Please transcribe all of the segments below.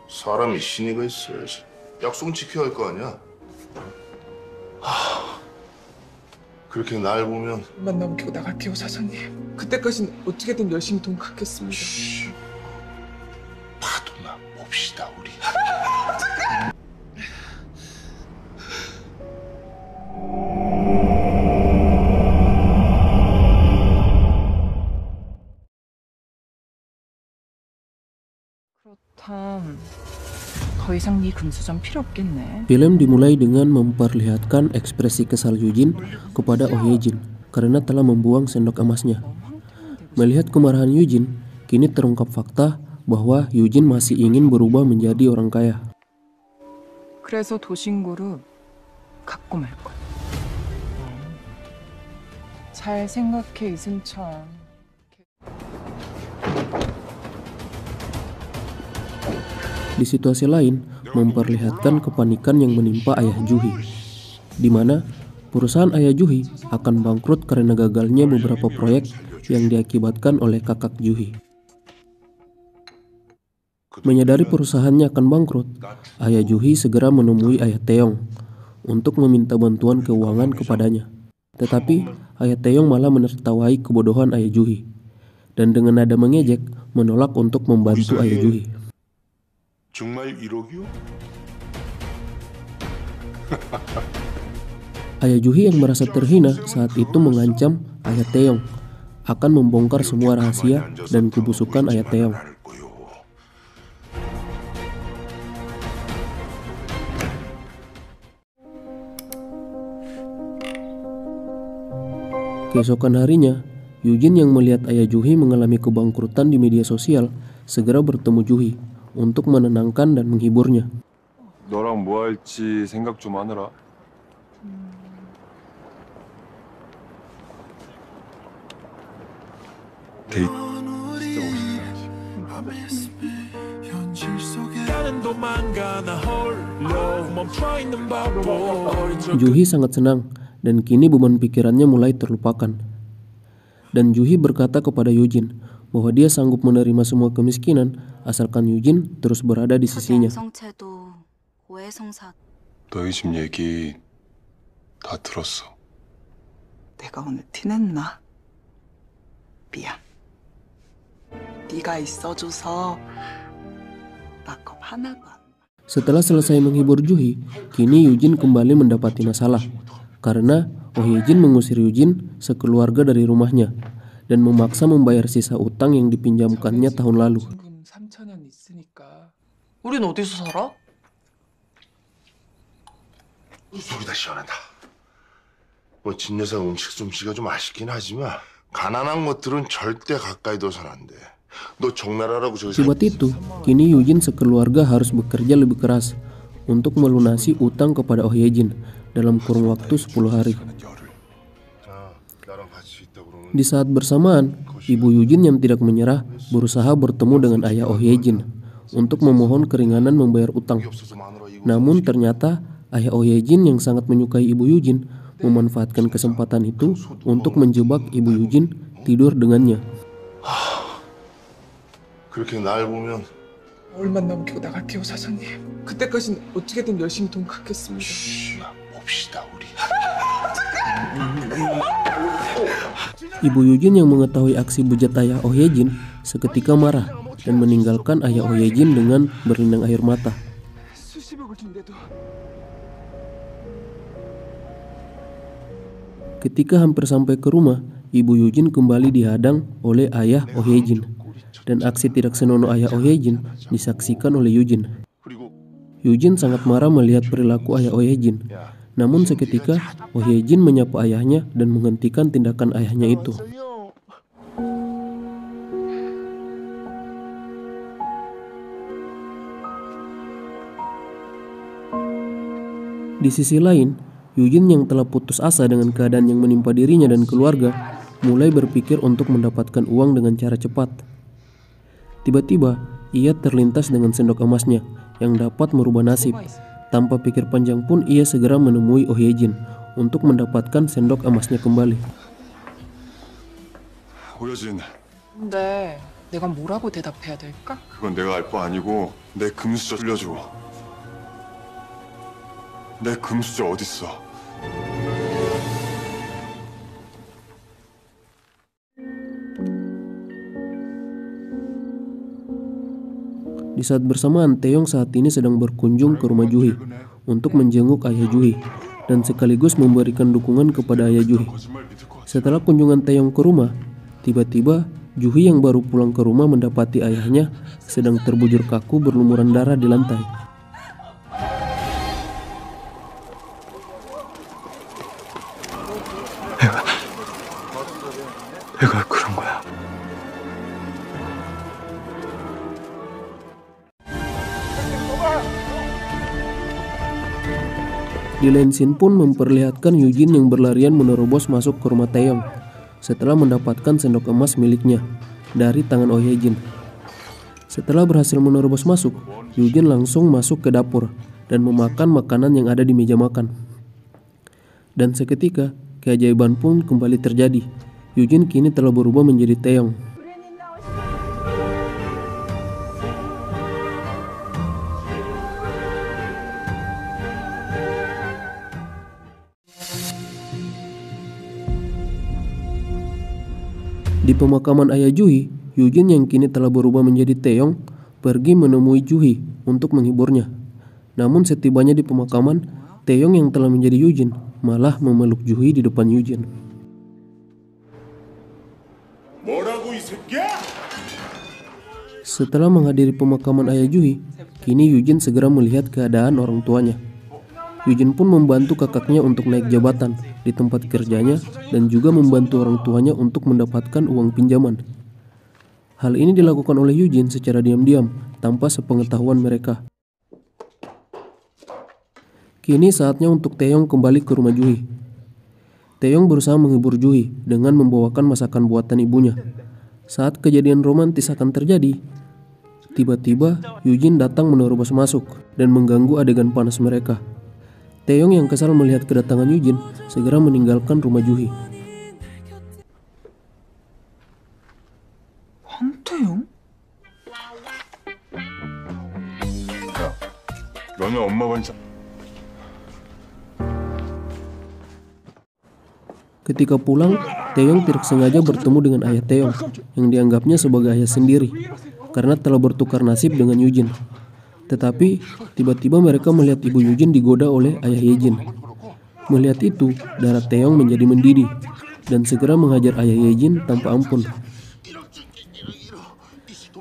사람이 신의가 있어야지. 약속은 지켜야 할 거 아니야. 그렇게 날 보면 만 남기고 나갈게요, 사장님. 그때까진 어떻게든 열심히 돈 갚겠습니다. 파도나 봅시다 우리. 그렇담. 더 이상 네 금수저 필요 없겠네. Film dimulai dengan memperlihatkan ekspresi kesal Yujin kepada Oh Ye-jin karena telah membuang sendok emasnya. Melihat kemarahan Yujin, kini terungkap fakta bahwa Yujin masih ingin berubah menjadi orang kaya. 그래서 도신그룹 갖고 말 거야. 잘 생각해, 이승철. Di situasi lain, memperlihatkan kepanikan yang menimpa ayah Juhi, di mana perusahaan ayah Juhi akan bangkrut karena gagalnya beberapa proyek yang diakibatkan oleh kakak Juhi. Menyadari perusahaannya akan bangkrut, ayah Juhi segera menemui ayah Taeyong untuk meminta bantuan keuangan kepadanya. Tetapi ayah Taeyong malah menertawai kebodohan ayah Juhi dan dengan nada mengejek menolak untuk membantu ayah Juhi. 정말 1억이요? Ayah Juhi yang merasa terhina saat itu mengancam ayah Taeyong akan membongkar semua rahasia dan kebusukan ayah Taeyong. Keesokan harinya, Yujin yang melihat ayah Juhi mengalami kebangkrutan di media sosial segera bertemu Juhi untuk menenangkan dan menghiburnya. 너랑 뭐 할지 생각 좀 하느라. 데이트 Juhi sangat senang dan kini beban pikirannya mulai terlupakan. Dan Juhi berkata kepada Yujin bahwa dia sanggup menerima semua kemiskinan asalkan Yujin terus berada di sisinya. 너희 집 얘기 다 들었어. 내가 오늘 티냈나? 미안. 네가 있어줘서 나 겁 하나도 안 나. Setelah selesai menghibur Juhi, kini Yujin kembali mendapati masalah karena Oh Ye-jin mengusir Yujin sekeluarga dari rumahnya dan memaksa membayar sisa utang yang dipinjamkannya tahun lalu. 3천원 있으니까. 우린 어디서 살아? 속이 다 시원하다. 뭐 진여사 음식 솜씨가 좀 아쉽긴 하지만 가난한 것들은 절대 가까이 둬선 안 돼. 너 적나라라고 저기 Akibat itu, kini Yujin sekeluarga harus bekerja lebih keras untuk melunasi utang kepada Oh Ye-jin dalam kurun waktu 10 hari. Di saat bersamaan, ibu Yujin yang tidak menyerah berusaha bertemu dengan ayah Oh Ye-jin untuk memohon keringanan membayar utang. Namun ternyata ayah Oh Ye-jin yang sangat menyukai ibu Yujin memanfaatkan kesempatan itu untuk menjebak ibu Yujin tidur dengannya. 그렇게 날 보면 얼만 남기고 나갈게요, 사장님. 그때까진 어떻게든 열심히 돈 갚겠습니다. 봅시다 우리. Ibu Yujin yang mengetahui aksi bejat ayah Oh Ye-jin seketika marah dan meninggalkan ayah Oh Ye-jin dengan berlinang air mata. Ketika hampir sampai ke rumah, ibu Yujin kembali dihadang oleh ayah Oh Ye-jin dan aksi tidak senonoh ayah Oh Ye-jin disaksikan oleh Yujin. Yujin sangat marah melihat perilaku ayah Oh Ye-jin. Namun seketika Oh Ye-jin menyapa ayahnya dan menghentikan tindakan ayahnya itu. Di sisi lain, Yujin yang telah putus asa dengan keadaan yang menimpa dirinya dan keluarga mulai berpikir untuk mendapatkan uang dengan cara cepat. Tiba-tiba, ia terlintas dengan sendok emasnya yang dapat merubah nasib. Tanpa pikir panjang pun ia segera menemui Oh Ye-jin untuk mendapatkan sendok emasnya kembali. 오여진, 근데 내가 뭐라고 대답해야 될까? 그건 내가 알 바 아니고 내 금수저 빌려줘. 내 금수저 어딨어? Di saat bersamaan, Taeyong saat ini sedang berkunjung ke rumah Juhi untuk menjenguk ayah Juhi dan sekaligus memberikan dukungan kepada ayah Juhi. Setelah kunjungan Taeyong ke rumah, tiba-tiba Juhi yang baru pulang ke rumah mendapati ayahnya sedang terbujur kaku berlumuran darah di lantai. 내가 그런 거야. Di lain scene pun memperlihatkan Yujin yang berlarian menerobos masuk ke rumah Taeyong setelah mendapatkan sendok emas miliknya dari tangan Oh Ye Jin. Setelah berhasil menerobos masuk, Yujin langsung masuk ke dapur dan memakan makanan yang ada di meja makan. Dan seketika, keajaiban pun kembali terjadi. Yujin kini telah berubah menjadi Taeyong. Di pemakaman ayah Juhi, Yujin yang kini telah berubah menjadi Taeyong pergi menemui Juhi untuk menghiburnya. Namun setibanya di pemakaman, Taeyong yang telah menjadi Yujin malah memeluk Juhi di depan Yujin. Setelah menghadiri pemakaman ayah Juhi, kini Yujin segera melihat keadaan orang tuanya. Yujin pun membantu kakaknya untuk naik jabatan di tempat kerjanya dan juga membantu orang tuanya untuk mendapatkan uang pinjaman. Hal ini dilakukan oleh Yujin secara diam-diam tanpa sepengetahuan mereka. Kini saatnya untuk Taeyong kembali ke rumah Juhi. Taeyong berusaha menghibur Juhi dengan membawakan masakan buatan ibunya. Saat kejadian romantis akan terjadi, tiba-tiba Yujin datang menerobos masuk dan mengganggu adegan panas mereka. Taeyong yang kesal melihat kedatangan Yujin segera meninggalkan rumah Juhi. 황태영? 너는 엄마 반찬. Ketika pulang, Taeyong tidak sengaja bertemu dengan ayah Taeyong yang dianggapnya sebagai ayah sendiri karena telah bertukar nasib dengan Yujin. Tetapi tiba-tiba mereka melihat ibu Yujin digoda oleh ayah Yejin. Melihat itu, darah Taeyong menjadi mendidih dan segera menghajar ayah Yejin tanpa ampun.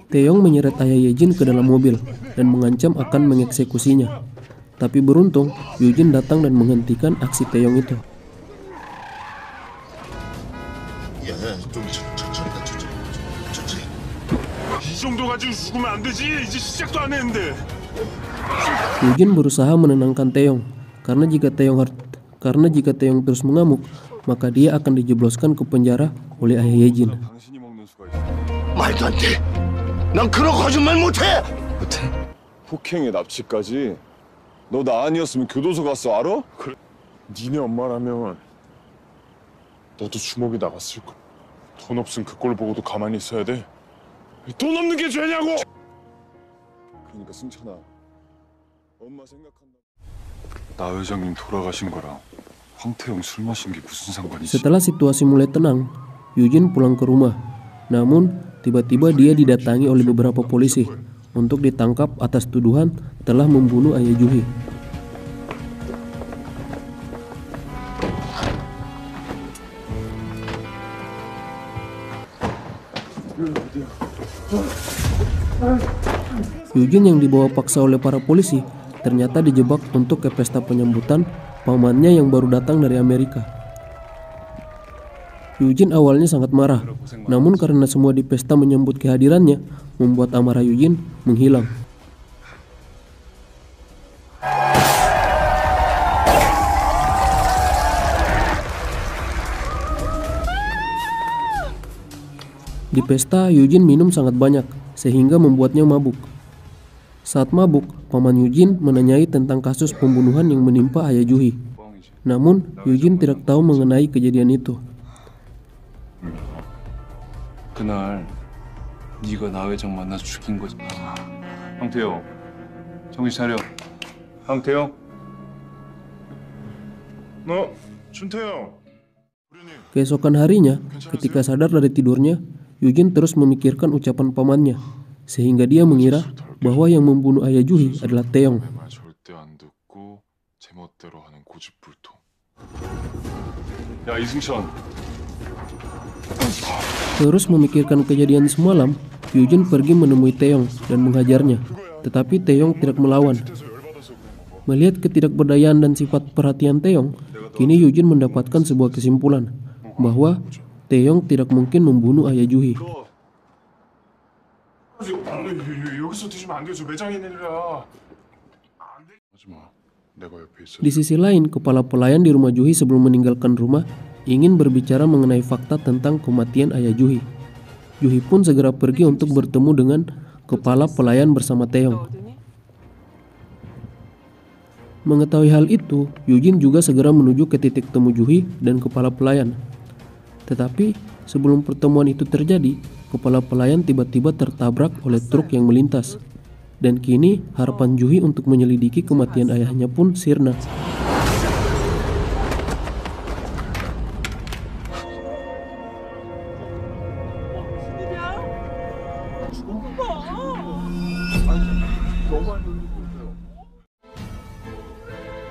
Taeyong menyeret ayah Yejin ke dalam mobil dan mengancam akan mengeksekusinya. Tapi beruntung, Yujin datang dan menghentikan aksi Taeyong itu. 야, 좀 천천히 가, 천천히. 이 정도 가지고 죽으면 안 되지. 이제 시작도 안 했는데. Yujin berusaha menenangkan Taeyong karena jika Taeyong terus mengamuk, maka dia akan dijebloskan ke penjara oleh ayah Yejin. 당신이 먹는 수가 있어. 말도 안 돼. 난 그런 거짓말 못해. 못해? 폭행에 납치까지. 너 나 아니었으면 교도소 갔어, 알아? 그래. 니네 엄마라면 너도 주먹이 나갔을 거야. 돈 없으면 그 꼴 보고도 가만히 있어야 돼. 돈 없는 게 죄냐고! 그러니까 승찬아, 엄마 생각한다. 나 회장님 돌아가신 거랑 황태영 술 마신 게 무슨 상관이지? Setelah situasi mulai tenang, Yujin pulang ke rumah. Namun, tiba-tiba dia didatangi oleh beberapa polisi untuk ditangkap atas tuduhan telah membunuh ayah Juhi. Yujin yang dibawa paksa oleh para polisi ternyata dijebak untuk ke pesta penyambutan pamannya yang baru datang dari Amerika. Yujin awalnya sangat marah, namun karena semua di pesta menyambut kehadirannya, membuat amarah Yujin menghilang. Di pesta, Yujin minum sangat banyak, sehingga membuatnya mabuk. Saat mabuk, paman Yujin menanyai tentang kasus pembunuhan yang menimpa ayah Juhi. Namun, Yujin tidak tahu mengenai kejadian itu. 그날 네가 나 회장 만나서 죽인 거지. 황태영, 정신 차려. 황태영. 너 준태형. Keesokan harinya, ketika sadar dari tidurnya, Eugene terus memikirkan ucapan pamannya, sehingga dia mengira bahwa yang membunuh ayah Juhi adalah Taeyong. 말 절대 안 듣고 제멋대로 하는 고집불통. 야 이승천. Terus memikirkan kejadian semalam, Eugene pergi menemui Taeyong dan menghajarnya, tetapi Taeyong tidak melawan. Melihat ketidakberdayaan dan sifat perhatian Taeyong, kini Eugene mendapatkan sebuah kesimpulan bahwa Taeyong tidak mungkin membunuh ayah Juhi. 여기서 드시면 안 되죠. 매장에 있는 일이라. 하지마. 내가 옆에 있어. Di sisi lain, kepala pelayan di rumah Juhi sebelum meninggalkan rumah ingin berbicara mengenai fakta tentang kematian ayah Juhi. Juhi pun segera pergi untuk bertemu dengan kepala pelayan bersama Taeyong. Mengetahui hal itu, Eugene juga segera menuju ke titik temu Juhi dan kepala pelayan. Tetapi sebelum pertemuan itu terjadi, kepala pelayan tiba-tiba tertabrak oleh truk yang melintas. Dan kini harapan Juhi untuk menyelidiki kematian ayahnya pun sirna.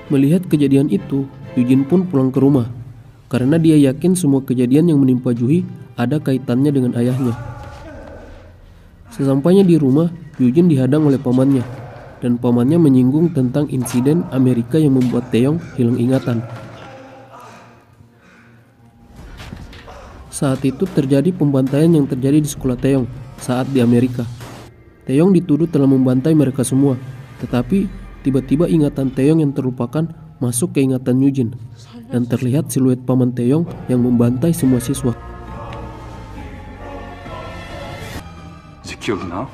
Melihat kejadian itu, Eugene pun pulang ke rumah karena dia yakin semua kejadian yang menimpa Juhi ada kaitannya dengan ayahnya. Sesampainya di rumah, Eugene dihadang oleh pamannya, dan pamannya menyinggung tentang insiden Amerika yang membuat Taeyong hilang ingatan. Saat itu terjadi pembantaian yang terjadi di sekolah Taeyong saat di Amerika. Taeyong dituduh telah membantai mereka semua, tetapi tiba-tiba ingatan Taeyong yang terlupakan masuk ke ingatan Eugene, dan terlihat siluet paman Taeyong yang membantai semua siswa. 이제 기억이 나?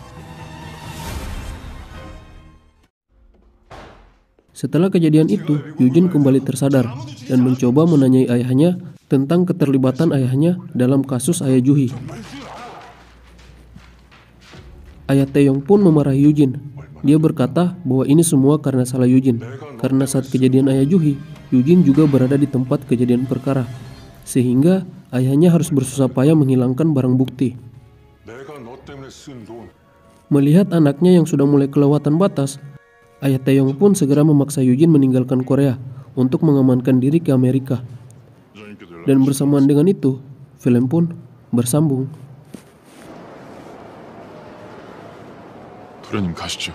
Setelah kejadian itu, Eugene kembali tersadar dan mencoba menanyai ayahnya tentang keterlibatan ayahnya dalam kasus ayah Juhi. Ayah Taeyong pun memarahi Eugene. Dia berkata bahwa ini semua karena salah Eugene, karena saat kejadian ayah Juhi, Eugene juga berada di tempat kejadian perkara, sehingga ayahnya harus bersusah payah menghilangkan barang bukti. 내가 너 때문에 쓴 돈. Melihat anaknya yang sudah mulai kelewatan batas, ayah Taeyong pun segera memaksa Eugene meninggalkan Korea untuk mengamankan diri ke Amerika. Dan bersamaan dengan itu, film pun bersambung. 도련님 가시죠.